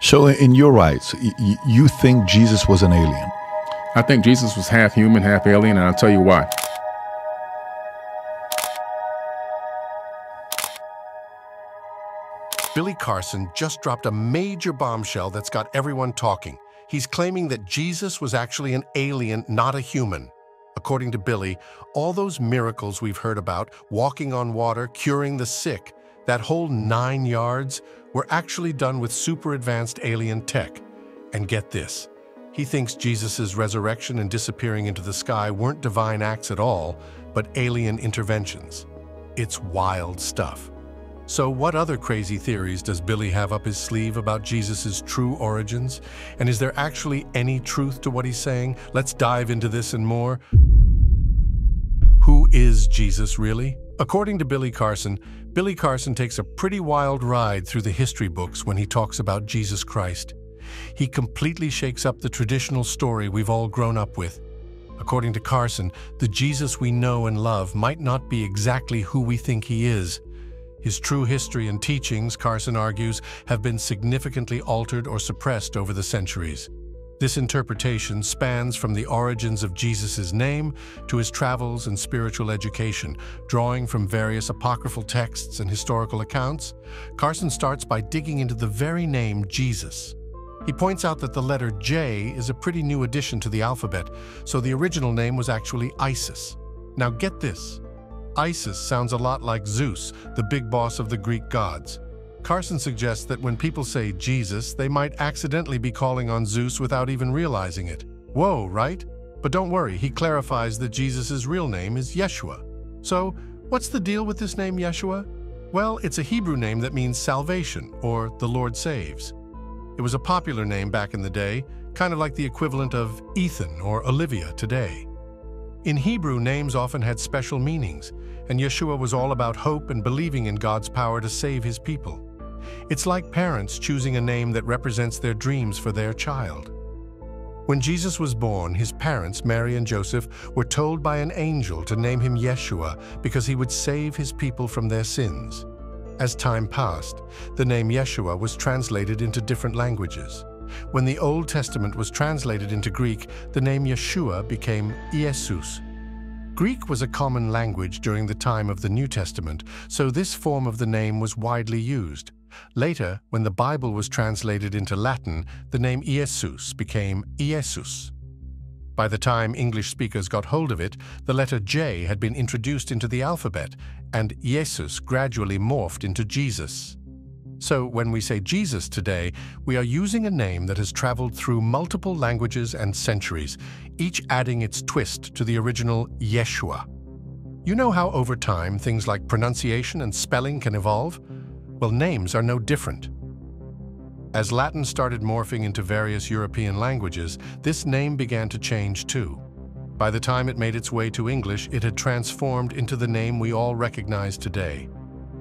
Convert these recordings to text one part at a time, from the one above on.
So in your rights, you think Jesus was an alien? I think Jesus was half human, half alien, and I'll tell you why. Billy Carson just dropped a major bombshell that's got everyone talking. He's claiming that Jesus was actually an alien, not a human. According to Billy, all those miracles we've heard about, walking on water, curing the sick, that whole 9 yards, were actually done with super advanced alien tech. And get this, he thinks Jesus' resurrection and disappearing into the sky weren't divine acts at all, but alien interventions. It's wild stuff. So what other crazy theories does Billy have up his sleeve about Jesus' true origins? And is there actually any truth to what he's saying? Let's dive into this and more. Who is Jesus really? According to Billy Carson takes a pretty wild ride through the history books when he talks about Jesus Christ. He completely shakes up the traditional story we've all grown up with. According to Carson, the Jesus we know and love might not be exactly who we think he is. His true history and teachings, Carson argues, have been significantly altered or suppressed over the centuries. This interpretation spans from the origins of Jesus' name to his travels and spiritual education, drawing from various apocryphal texts and historical accounts. Carson starts by digging into the very name Jesus. He points out that the letter J is a pretty new addition to the alphabet, so the original name was actually Isis. Now get this. Isis sounds a lot like Zeus, the big boss of the Greek gods. Carson suggests that when people say Jesus, they might accidentally be calling on Zeus without even realizing it. Whoa, right? But don't worry, he clarifies that Jesus' real name is Yeshua. So, what's the deal with this name Yeshua? Well, it's a Hebrew name that means salvation, or the Lord saves. It was a popular name back in the day, kind of like the equivalent of Ethan or Olivia today. In Hebrew, names often had special meanings, and Yeshua was all about hope and believing in God's power to save his people. It's like parents choosing a name that represents their dreams for their child. When Jesus was born, his parents, Mary and Joseph, were told by an angel to name him Yeshua because he would save his people from their sins. As time passed, the name Yeshua was translated into different languages. When the Old Testament was translated into Greek, the name Yeshua became Iesus. Greek was a common language during the time of the New Testament, so this form of the name was widely used. Later, when the Bible was translated into Latin, the name Iesus became Iesus. By the time English speakers got hold of it, the letter J had been introduced into the alphabet, and Iesus gradually morphed into Jesus. So when we say Jesus today, we are using a name that has traveled through multiple languages and centuries, each adding its twist to the original Yeshua. You know how over time things like pronunciation and spelling can evolve? Well, names are no different. As Latin started morphing into various European languages, this name began to change too. By the time it made its way to English, it had transformed into the name we all recognize today,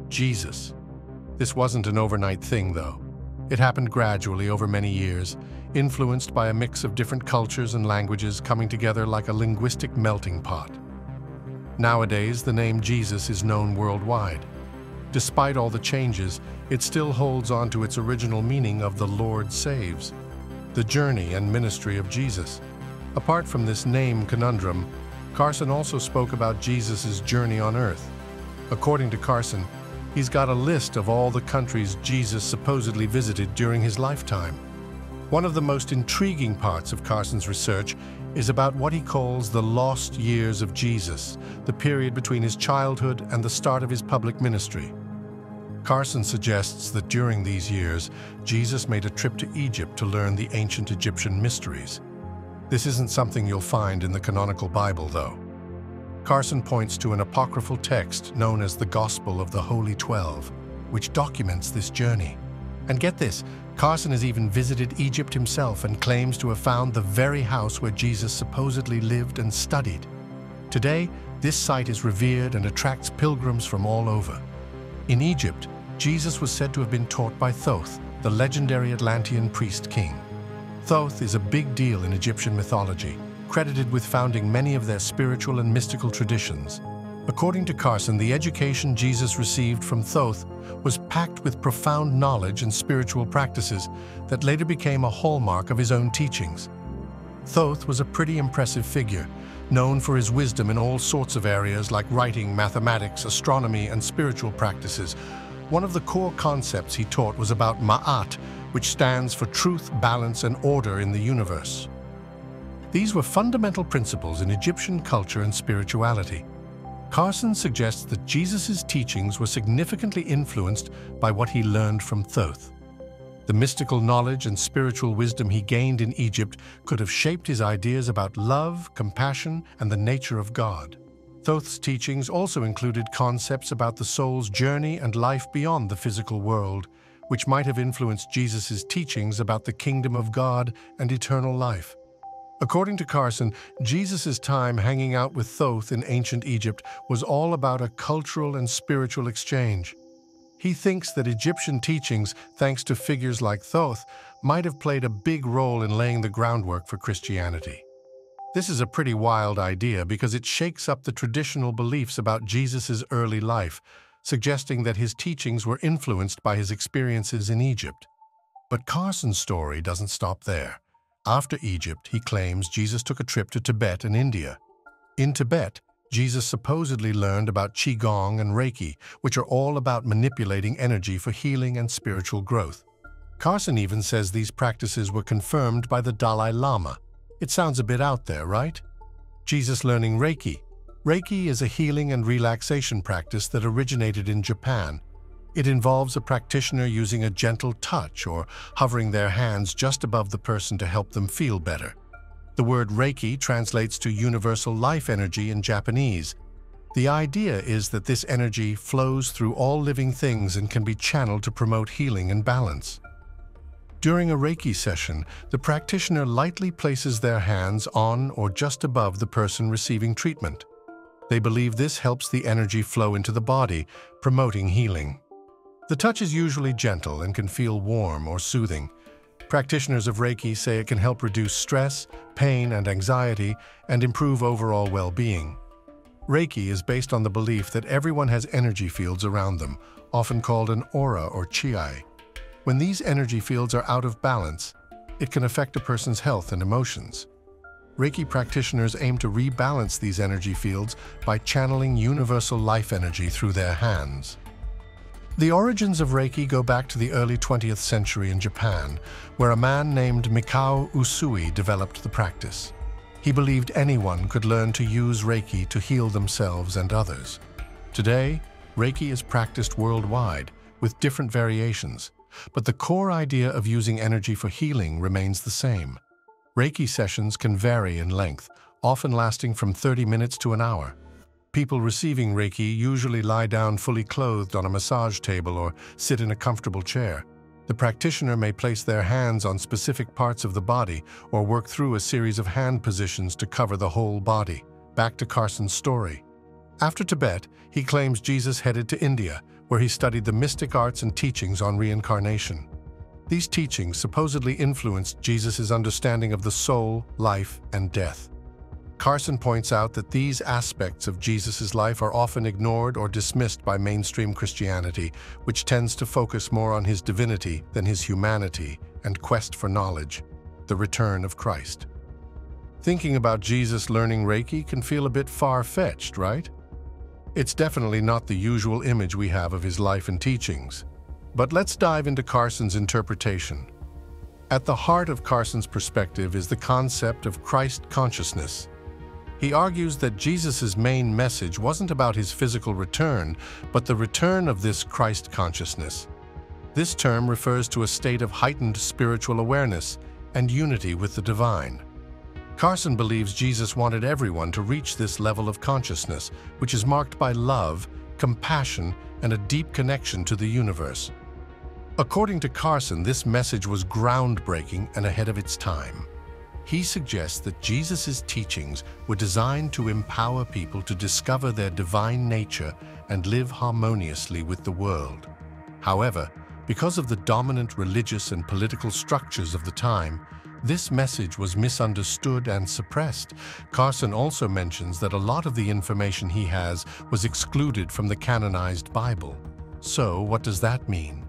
Jesus. This wasn't an overnight thing, though. It happened gradually over many years, influenced by a mix of different cultures and languages coming together like a linguistic melting pot. Nowadays, the name Jesus is known worldwide. Despite all the changes, it still holds on to its original meaning of the Lord saves, the journey and ministry of Jesus. Apart from this name conundrum, Carson also spoke about Jesus' journey on earth. According to Carson, he's got a list of all the countries Jesus supposedly visited during his lifetime. One of the most intriguing parts of Carson's research is about what he calls the lost years of Jesus, the period between his childhood and the start of his public ministry. Carson suggests that during these years, Jesus made a trip to Egypt to learn the ancient Egyptian mysteries. This isn't something you'll find in the canonical Bible, though. Carson points to an apocryphal text known as the Gospel of the Holy 12, which documents this journey. And get this, Carson has even visited Egypt himself and claims to have found the very house where Jesus supposedly lived and studied. Today, this site is revered and attracts pilgrims from all over. In Egypt, Jesus was said to have been taught by Thoth, the legendary Atlantean priest-king. Thoth is a big deal in Egyptian mythology, credited with founding many of their spiritual and mystical traditions. According to Carson, the education Jesus received from Thoth was packed with profound knowledge and spiritual practices that later became a hallmark of his own teachings. Thoth was a pretty impressive figure, known for his wisdom in all sorts of areas like writing, mathematics, astronomy, and spiritual practices. One of the core concepts he taught was about Ma'at, which stands for truth, balance, and order in the universe. These were fundamental principles in Egyptian culture and spirituality. Carlson suggests that Jesus' teachings were significantly influenced by what he learned from Thoth. The mystical knowledge and spiritual wisdom he gained in Egypt could have shaped his ideas about love, compassion, and the nature of God. Thoth's teachings also included concepts about the soul's journey and life beyond the physical world, which might have influenced Jesus' teachings about the kingdom of God and eternal life. According to Carlson, Jesus' time hanging out with Thoth in ancient Egypt was all about a cultural and spiritual exchange. He thinks that Egyptian teachings, thanks to figures like Thoth, might have played a big role in laying the groundwork for Christianity. This is a pretty wild idea because it shakes up the traditional beliefs about Jesus' early life, suggesting that his teachings were influenced by his experiences in Egypt. But Carlson's story doesn't stop there. After Egypt, he claims Jesus took a trip to Tibet and India. In Tibet, Jesus supposedly learned about Qigong and Reiki, which are all about manipulating energy for healing and spiritual growth. Carlson even says these practices were confirmed by the Dalai Lama. It sounds a bit out there, right? Jesus learning Reiki. Reiki is a healing and relaxation practice that originated in Japan. It involves a practitioner using a gentle touch or hovering their hands just above the person to help them feel better. The word Reiki translates to universal life energy in Japanese. The idea is that this energy flows through all living things and can be channeled to promote healing and balance. During a Reiki session, the practitioner lightly places their hands on or just above the person receiving treatment. They believe this helps the energy flow into the body, promoting healing. The touch is usually gentle and can feel warm or soothing. Practitioners of Reiki say it can help reduce stress, pain, and anxiety, and improve overall well-being. Reiki is based on the belief that everyone has energy fields around them, often called an aura or chi. When these energy fields are out of balance, it can affect a person's health and emotions. Reiki practitioners aim to rebalance these energy fields by channeling universal life energy through their hands. The origins of Reiki go back to the early 20th century in Japan, where a man named Mikao Usui developed the practice. He believed anyone could learn to use Reiki to heal themselves and others. Today, Reiki is practiced worldwide, with different variations, but the core idea of using energy for healing remains the same. Reiki sessions can vary in length, often lasting from 30 minutes to an hour. People receiving Reiki usually lie down fully clothed on a massage table or sit in a comfortable chair. The practitioner may place their hands on specific parts of the body or work through a series of hand positions to cover the whole body. Back to Carlson's story. After Tibet, he claims Jesus headed to India, where he studied the mystic arts and teachings on reincarnation. These teachings supposedly influenced Jesus' understanding of the soul, life, and death. Carlson points out that these aspects of Jesus' life are often ignored or dismissed by mainstream Christianity, which tends to focus more on his divinity than his humanity and quest for knowledge, the return of Christ. Thinking about Jesus learning Reiki can feel a bit far-fetched, right? It's definitely not the usual image we have of his life and teachings. But let's dive into Carlson's interpretation. At the heart of Carlson's perspective is the concept of Christ consciousness. He argues that Jesus' main message wasn't about his physical return, but the return of this Christ consciousness. This term refers to a state of heightened spiritual awareness and unity with the divine. Carlson believes Jesus wanted everyone to reach this level of consciousness, which is marked by love, compassion, and a deep connection to the universe. According to Carlson, this message was groundbreaking and ahead of its time. He suggests that Jesus' teachings were designed to empower people to discover their divine nature and live harmoniously with the world. However, because of the dominant religious and political structures of the time, this message was misunderstood and suppressed. Carlson also mentions that a lot of the information he has was excluded from the canonized Bible. So, what does that mean?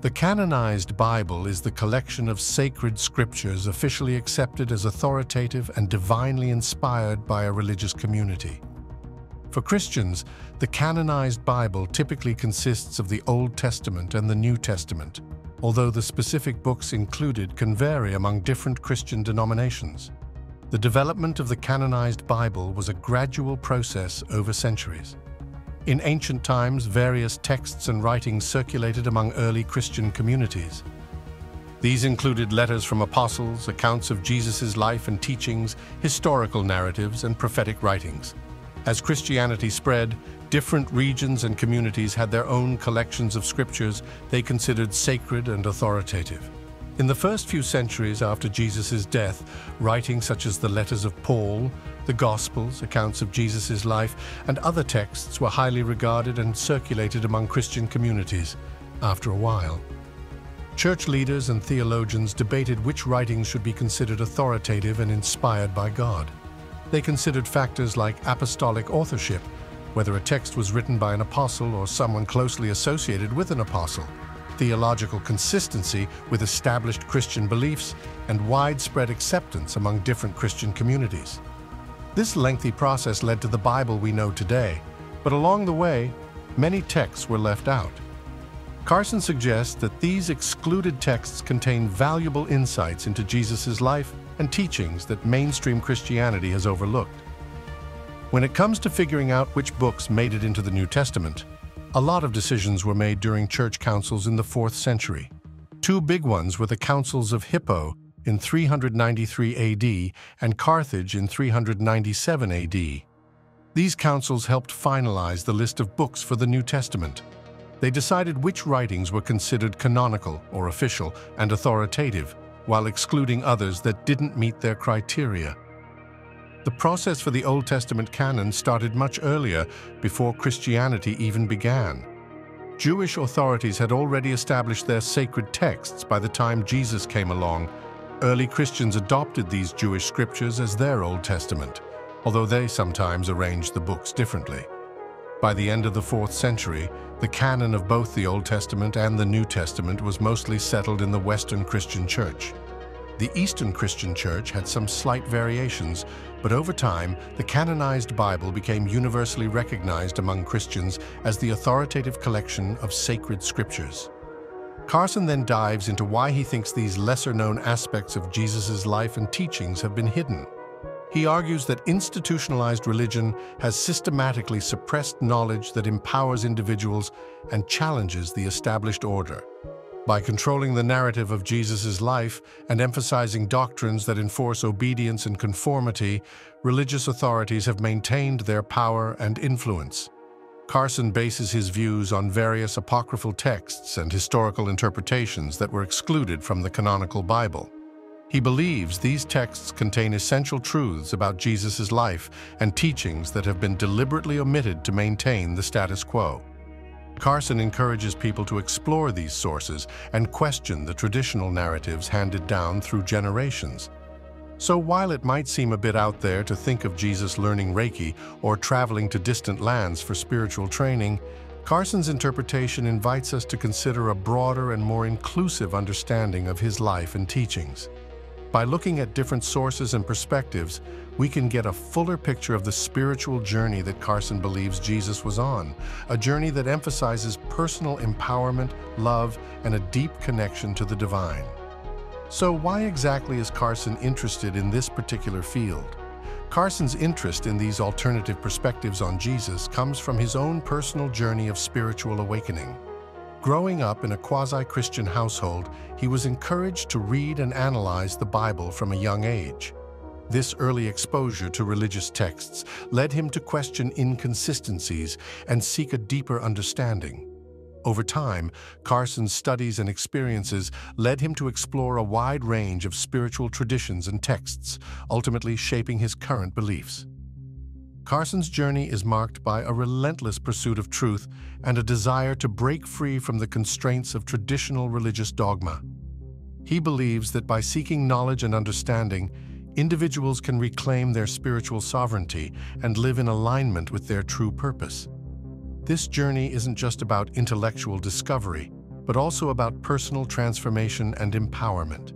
The canonized Bible is the collection of sacred scriptures officially accepted as authoritative and divinely inspired by a religious community. For Christians, the canonized Bible typically consists of the Old Testament and the New Testament, although the specific books included can vary among different Christian denominations. The development of the canonized Bible was a gradual process over centuries. In ancient times, various texts and writings circulated among early Christian communities. These included letters from apostles, accounts of Jesus' life and teachings, historical narratives, and prophetic writings. As Christianity spread, different regions and communities had their own collections of scriptures they considered sacred and authoritative. In the first few centuries after Jesus' death, writings such as the letters of Paul, the Gospels, accounts of Jesus' life, and other texts were highly regarded and circulated among Christian communities. After a while, church leaders and theologians debated which writings should be considered authoritative and inspired by God. They considered factors like apostolic authorship, whether a text was written by an apostle or someone closely associated with an apostle, theological consistency with established Christian beliefs, and widespread acceptance among different Christian communities. This lengthy process led to the Bible we know today, but along the way, many texts were left out. Carson suggests that these excluded texts contain valuable insights into Jesus' life and teachings that mainstream Christianity has overlooked. When it comes to figuring out which books made it into the New Testament, a lot of decisions were made during church councils in the 4th century. Two big ones were the councils of Hippo in 393 AD and Carthage in 397 AD. These councils helped finalize the list of books for the New Testament. They decided which writings were considered canonical or official and authoritative, while excluding others that didn't meet their criteria. The process for the Old Testament canon started much earlier, before Christianity even began. Jewish authorities had already established their sacred texts by the time Jesus came along. Early Christians adopted these Jewish scriptures as their Old Testament, although they sometimes arranged the books differently. By the end of the 4th century, the canon of both the Old Testament and the New Testament was mostly settled in the Western Christian Church. The Eastern Christian Church had some slight variations, but over time, the canonized Bible became universally recognized among Christians as the authoritative collection of sacred scriptures. Carson then dives into why he thinks these lesser-known aspects of Jesus' life and teachings have been hidden. He argues that institutionalized religion has systematically suppressed knowledge that empowers individuals and challenges the established order. By controlling the narrative of Jesus' life and emphasizing doctrines that enforce obedience and conformity, religious authorities have maintained their power and influence. Carson bases his views on various apocryphal texts and historical interpretations that were excluded from the canonical Bible. He believes these texts contain essential truths about Jesus' life and teachings that have been deliberately omitted to maintain the status quo. Carson encourages people to explore these sources and question the traditional narratives handed down through generations. So while it might seem a bit out there to think of Jesus learning Reiki or traveling to distant lands for spiritual training, Carson's interpretation invites us to consider a broader and more inclusive understanding of his life and teachings. By looking at different sources and perspectives, we can get a fuller picture of the spiritual journey that Carson believes Jesus was on, a journey that emphasizes personal empowerment, love, and a deep connection to the divine. So why exactly is Carson interested in this particular field? Carson's interest in these alternative perspectives on Jesus comes from his own personal journey of spiritual awakening. Growing up in a quasi-Christian household, he was encouraged to read and analyze the Bible from a young age. This early exposure to religious texts led him to question inconsistencies and seek a deeper understanding. Over time, Carson's studies and experiences led him to explore a wide range of spiritual traditions and texts, ultimately shaping his current beliefs. Carson's journey is marked by a relentless pursuit of truth and a desire to break free from the constraints of traditional religious dogma. He believes that by seeking knowledge and understanding, individuals can reclaim their spiritual sovereignty and live in alignment with their true purpose. this journey isn't just about intellectual discovery, but also about personal transformation and empowerment.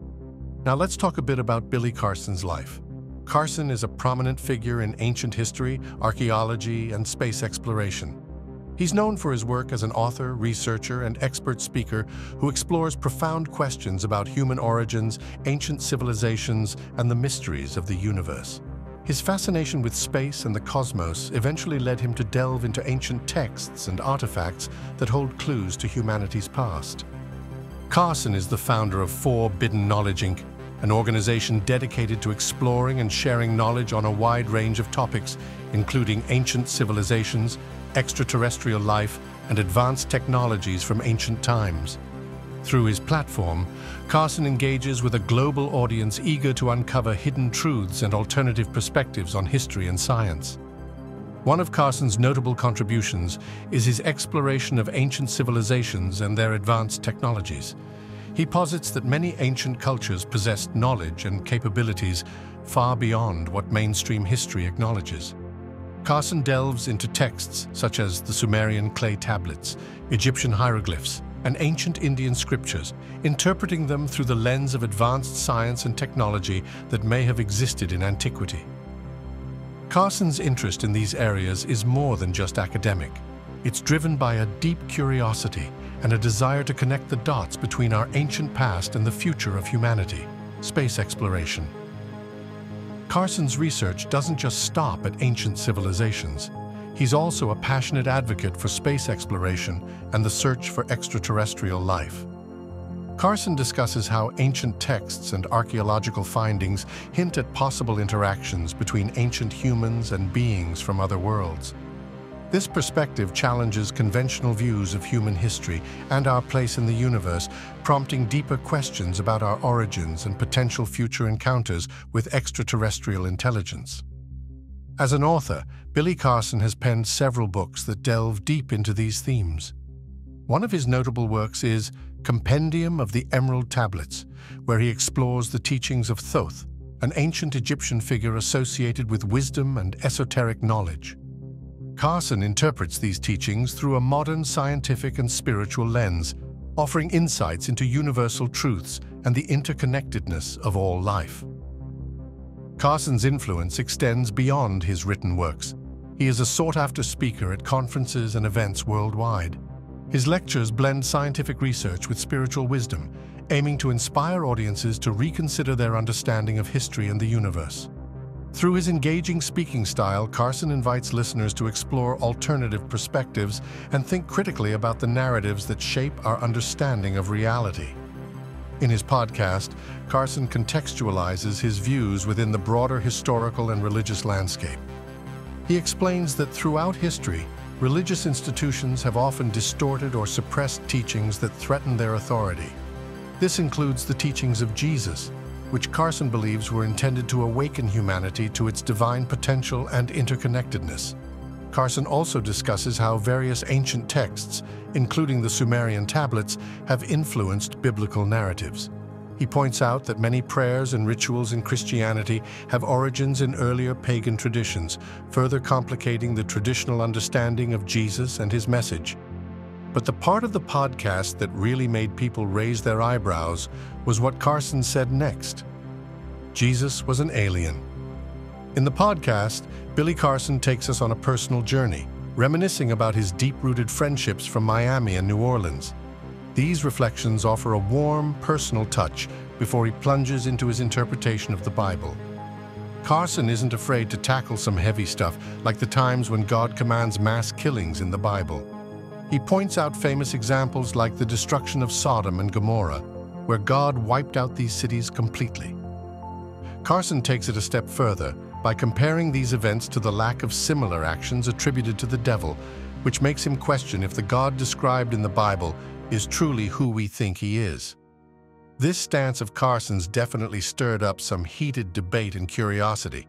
Now let's talk a bit about Billy Carson's life. Carson is a prominent figure in ancient history, archaeology, and space exploration. He's known for his work as an author, researcher, and expert speaker who explores profound questions about human origins, ancient civilizations, and the mysteries of the universe. His fascination with space and the cosmos eventually led him to delve into ancient texts and artifacts that hold clues to humanity's past. Carson is the founder of Forbidden Knowledge, Inc., an organization dedicated to exploring and sharing knowledge on a wide range of topics, including ancient civilizations, extraterrestrial life, and advanced technologies from ancient times. Through his platform, Carson engages with a global audience eager to uncover hidden truths and alternative perspectives on history and science. One of Carson's notable contributions is his exploration of ancient civilizations and their advanced technologies. He posits that many ancient cultures possessed knowledge and capabilities far beyond what mainstream history acknowledges. Carson delves into texts such as the Sumerian clay tablets, Egyptian hieroglyphs, and ancient Indian scriptures, interpreting them through the lens of advanced science and technology that may have existed in antiquity. Carson's interest in these areas is more than just academic. It's driven by a deep curiosity and a desire to connect the dots between our ancient past and the future of humanity, space exploration. Carson's research doesn't just stop at ancient civilizations. He's also a passionate advocate for space exploration and the search for extraterrestrial life. Carson discusses how ancient texts and archaeological findings hint at possible interactions between ancient humans and beings from other worlds. This perspective challenges conventional views of human history and our place in the universe, prompting deeper questions about our origins and potential future encounters with extraterrestrial intelligence. As an author, Billy Carson has penned several books that delve deep into these themes. One of his notable works is Compendium of the Emerald Tablets, where he explores the teachings of Thoth, an ancient Egyptian figure associated with wisdom and esoteric knowledge. Carson interprets these teachings through a modern scientific and spiritual lens, offering insights into universal truths and the interconnectedness of all life. Carson's influence extends beyond his written works. He is a sought-after speaker at conferences and events worldwide. His lectures blend scientific research with spiritual wisdom, aiming to inspire audiences to reconsider their understanding of history and the universe. Through his engaging speaking style, Carson invites listeners to explore alternative perspectives and think critically about the narratives that shape our understanding of reality. In his podcast, Carson contextualizes his views within the broader historical and religious landscape. He explains that throughout history, religious institutions have often distorted or suppressed teachings that threaten their authority. This includes the teachings of Jesus, which Carson believes were intended to awaken humanity to its divine potential and interconnectedness. Carson also discusses how various ancient texts, including the Sumerian tablets, have influenced biblical narratives. He points out that many prayers and rituals in Christianity have origins in earlier pagan traditions, further complicating the traditional understanding of Jesus and his message. But the part of the podcast that really made people raise their eyebrows was what Carson said next. Jesus was an alien. In the podcast, Billy Carson takes us on a personal journey, reminiscing about his deep-rooted friendships from Miami and New Orleans. These reflections offer a warm, personal touch before he plunges into his interpretation of the Bible. Carson isn't afraid to tackle some heavy stuff, like the times when God commands mass killings in the Bible. He points out famous examples like the destruction of Sodom and Gomorrah, where God wiped out these cities completely. Carson takes it a step further by comparing these events to the lack of similar actions attributed to the devil, which makes him question if the God described in the Bible is truly who we think he is. This stance of Carson's definitely stirred up some heated debate and curiosity.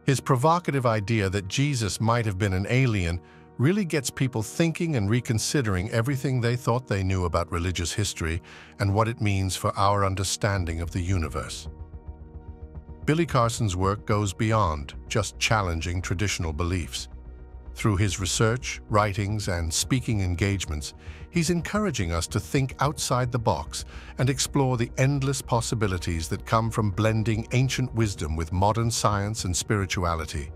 His provocative idea that Jesus might have been an alien really gets people thinking and reconsidering everything they thought they knew about religious history and what it means for our understanding of the universe. Billy Carson's work goes beyond just challenging traditional beliefs. Through his research, writings, and speaking engagements, he's encouraging us to think outside the box and explore the endless possibilities that come from blending ancient wisdom with modern science and spirituality.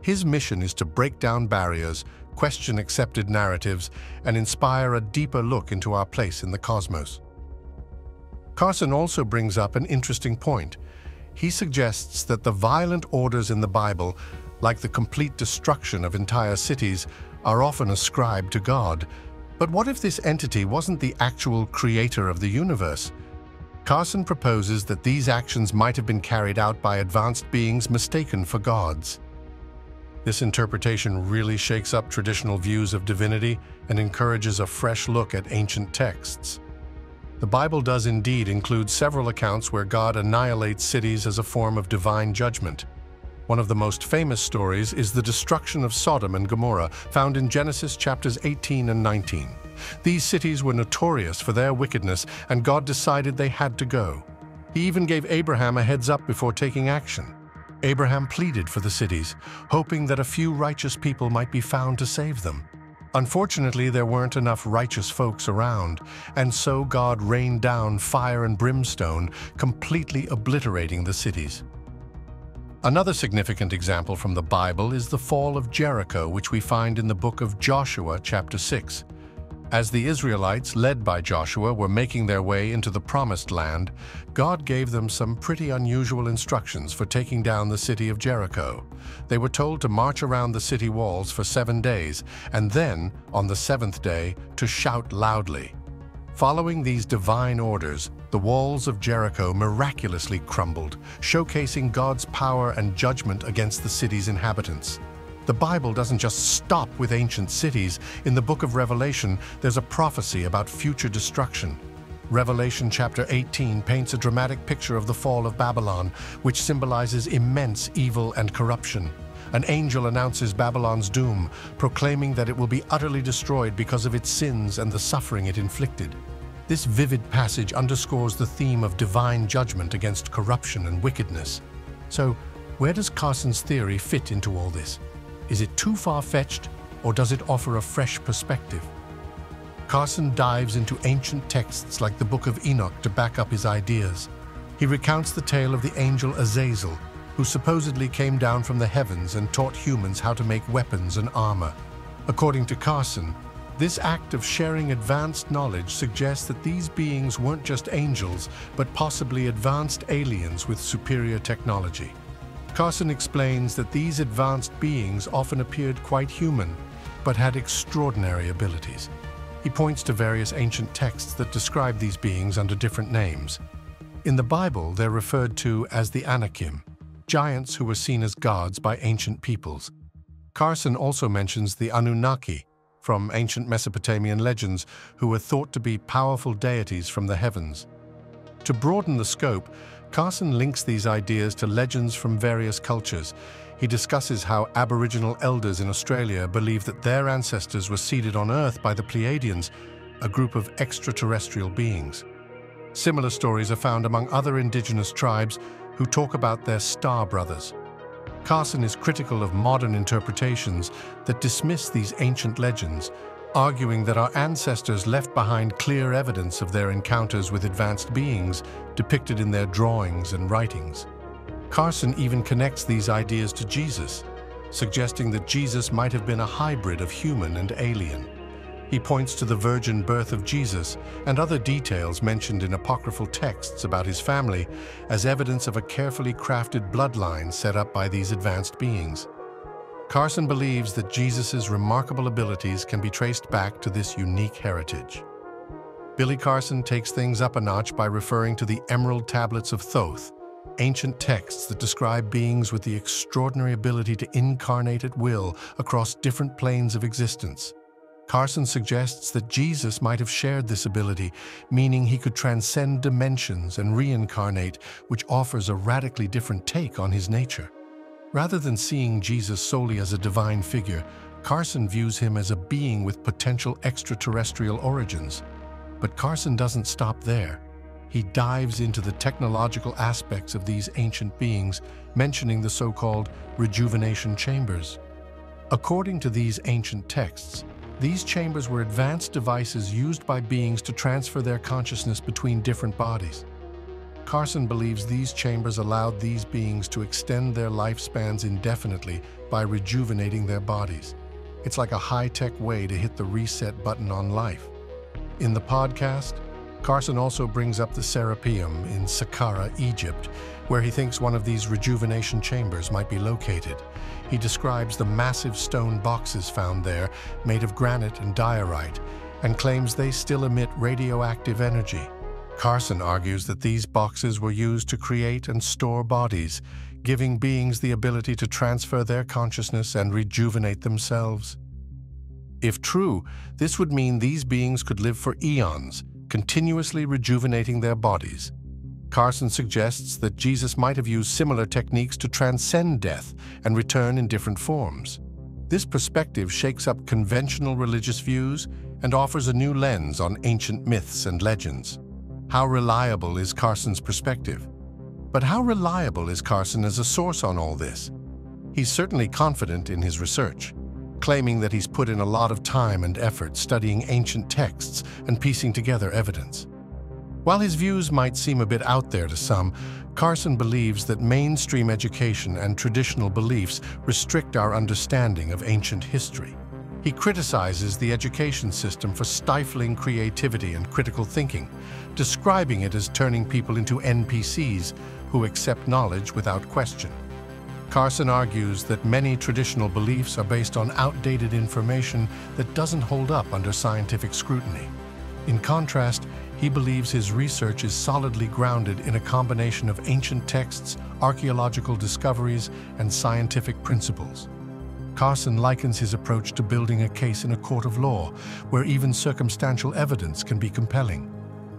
His mission is to break down barriers, question accepted narratives, and inspire a deeper look into our place in the cosmos. Carson also brings up an interesting point. He suggests that the violent orders in the Bible, like the complete destruction of entire cities, are often ascribed to God. But what if this entity wasn't the actual creator of the universe? Carson proposes that these actions might have been carried out by advanced beings mistaken for gods. This interpretation really shakes up traditional views of divinity and encourages a fresh look at ancient texts. The Bible does indeed include several accounts where God annihilates cities as a form of divine judgment. One of the most famous stories is the destruction of Sodom and Gomorrah, found in Genesis chapters 18 and 19. These cities were notorious for their wickedness, and God decided they had to go. He even gave Abraham a heads up before taking action. Abraham pleaded for the cities, hoping that a few righteous people might be found to save them. Unfortunately, there weren't enough righteous folks around, and so God rained down fire and brimstone, completely obliterating the cities. Another significant example from the Bible is the fall of Jericho, which we find in the book of Joshua, chapter 6. As the Israelites, led by Joshua, were making their way into the Promised Land, God gave them some pretty unusual instructions for taking down the city of Jericho. They were told to march around the city walls for 7 days, and then, on the 7th day, to shout loudly. Following these divine orders, the walls of Jericho miraculously crumbled, showcasing God's power and judgment against the city's inhabitants. The Bible doesn't just stop with ancient cities. In the book of Revelation, there's a prophecy about future destruction. Revelation chapter 18 paints a dramatic picture of the fall of Babylon, which symbolizes immense evil and corruption. An angel announces Babylon's doom, proclaiming that it will be utterly destroyed because of its sins and the suffering it inflicted. This vivid passage underscores the theme of divine judgment against corruption and wickedness. So, where does Carson's theory fit into all this? Is it too far-fetched, or does it offer a fresh perspective? Carson dives into ancient texts like the Book of Enoch to back up his ideas. He recounts the tale of the angel Azazel, who supposedly came down from the heavens and taught humans how to make weapons and armor. According to Carson, this act of sharing advanced knowledge suggests that these beings weren't just angels, but possibly advanced aliens with superior technology. Carson explains that these advanced beings often appeared quite human, but had extraordinary abilities. He points to various ancient texts that describe these beings under different names. In the Bible, they're referred to as the Anakim, giants who were seen as gods by ancient peoples. Carson also mentions the Anunnaki, from ancient Mesopotamian legends, who were thought to be powerful deities from the heavens. To broaden the scope, Carson links these ideas to legends from various cultures. He discusses how Aboriginal elders in Australia believe that their ancestors were seeded on Earth by the Pleiadians, a group of extraterrestrial beings. Similar stories are found among other indigenous tribes who talk about their star brothers. Carson is critical of modern interpretations that dismiss these ancient legends, arguing that our ancestors left behind clear evidence of their encounters with advanced beings depicted in their drawings and writings. Carson even connects these ideas to Jesus, suggesting that Jesus might have been a hybrid of human and alien. He points to the virgin birth of Jesus and other details mentioned in apocryphal texts about his family as evidence of a carefully crafted bloodline set up by these advanced beings. Carson believes that Jesus' remarkable abilities can be traced back to this unique heritage. Billy Carson takes things up a notch by referring to the Emerald Tablets of Thoth, ancient texts that describe beings with the extraordinary ability to incarnate at will across different planes of existence. Carson suggests that Jesus might have shared this ability, meaning he could transcend dimensions and reincarnate, which offers a radically different take on his nature. Rather than seeing Jesus solely as a divine figure, Carson views him as a being with potential extraterrestrial origins. But Carson doesn't stop there. He dives into the technological aspects of these ancient beings, mentioning the so-called rejuvenation chambers. According to these ancient texts, these chambers were advanced devices used by beings to transfer their consciousness between different bodies. Carlson believes these chambers allowed these beings to extend their lifespans indefinitely by rejuvenating their bodies. It's like a high-tech way to hit the reset button on life. In the podcast, Carlson also brings up the Serapeum in Saqqara, Egypt, where he thinks one of these rejuvenation chambers might be located. He describes the massive stone boxes found there, made of granite and diorite, and claims they still emit radioactive energy. Carlson argues that these boxes were used to create and store bodies, giving beings the ability to transfer their consciousness and rejuvenate themselves. If true, this would mean these beings could live for eons, continuously rejuvenating their bodies. Carlson suggests that Jesus might have used similar techniques to transcend death and return in different forms. This perspective shakes up conventional religious views and offers a new lens on ancient myths and legends. How reliable is Carlson's perspective? But how reliable is Carlson as a source on all this? He's certainly confident in his research, claiming that he's put in a lot of time and effort studying ancient texts and piecing together evidence. While his views might seem a bit out there to some, Carlson believes that mainstream education and traditional beliefs restrict our understanding of ancient history. He criticizes the education system for stifling creativity and critical thinking, describing it as turning people into NPCs who accept knowledge without question. Carlson argues that many traditional beliefs are based on outdated information that doesn't hold up under scientific scrutiny. In contrast, he believes his research is solidly grounded in a combination of ancient texts, archaeological discoveries, and scientific principles. Carlson likens his approach to building a case in a court of law, where even circumstantial evidence can be compelling.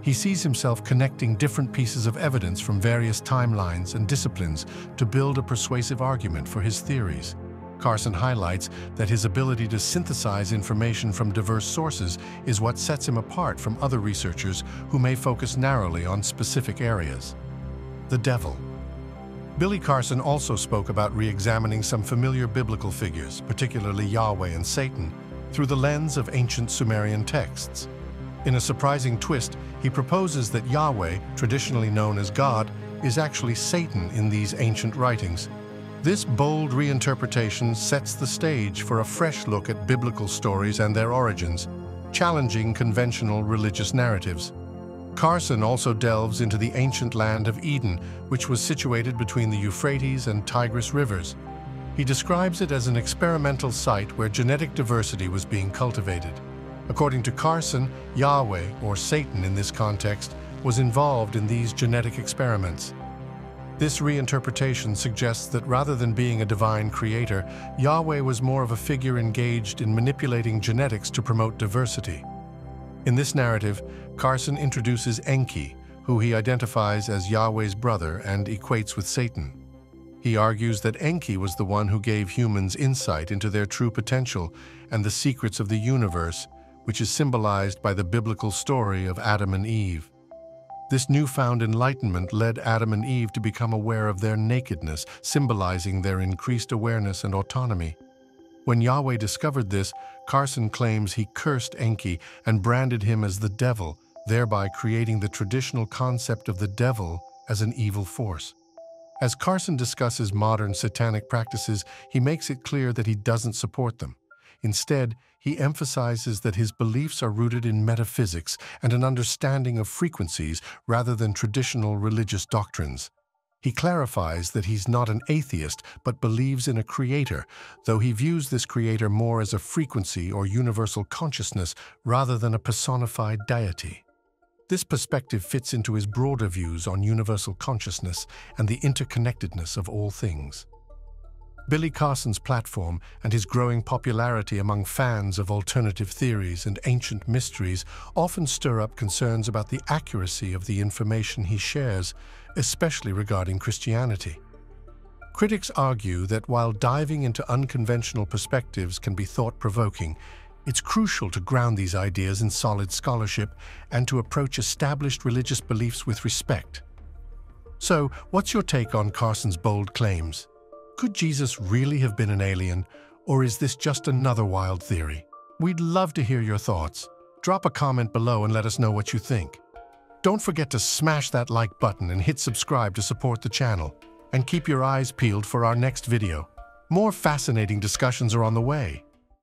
He sees himself connecting different pieces of evidence from various timelines and disciplines to build a persuasive argument for his theories. Carlson highlights that his ability to synthesize information from diverse sources is what sets him apart from other researchers who may focus narrowly on specific areas. The devil. Billy Carlson also spoke about re-examining some familiar biblical figures, particularly Yahweh and Satan, through the lens of ancient Sumerian texts. In a surprising twist, he proposes that Yahweh, traditionally known as God, is actually Satan in these ancient writings. This bold reinterpretation sets the stage for a fresh look at biblical stories and their origins, challenging conventional religious narratives. Carlson also delves into the ancient land of Eden, which was situated between the Euphrates and Tigris rivers. He describes it as an experimental site where genetic diversity was being cultivated. According to Carlson, Yahweh, or Satan in this context, was involved in these genetic experiments. This reinterpretation suggests that rather than being a divine creator, Yahweh was more of a figure engaged in manipulating genetics to promote diversity. In this narrative, Carlson introduces Enki, who he identifies as Yahweh's brother and equates with Satan. He argues that Enki was the one who gave humans insight into their true potential and the secrets of the universe, which is symbolized by the biblical story of Adam and Eve. This newfound enlightenment led Adam and Eve to become aware of their nakedness, symbolizing their increased awareness and autonomy. When Yahweh discovered this, Carlson claims he cursed Enki and branded him as the devil, thereby creating the traditional concept of the devil as an evil force. As Carlson discusses modern satanic practices, he makes it clear that he doesn't support them. Instead, he emphasizes that his beliefs are rooted in metaphysics and an understanding of frequencies rather than traditional religious doctrines. He clarifies that he's not an atheist but believes in a creator, though he views this creator more as a frequency or universal consciousness rather than a personified deity. This perspective fits into his broader views on universal consciousness and the interconnectedness of all things. Billy Carson's platform and his growing popularity among fans of alternative theories and ancient mysteries often stir up concerns about the accuracy of the information he shares, especially regarding Christianity. Critics argue that while diving into unconventional perspectives can be thought-provoking, it's crucial to ground these ideas in solid scholarship and to approach established religious beliefs with respect. So, what's your take on Carson's bold claims? Could Jesus really have been an alien, Or is this just another wild theory? We'd love to hear your thoughts. Drop a comment below and let us know what you think. Don't forget to smash that like button and hit subscribe to support the channel. And keep your eyes peeled for our next video. More fascinating discussions are on the way.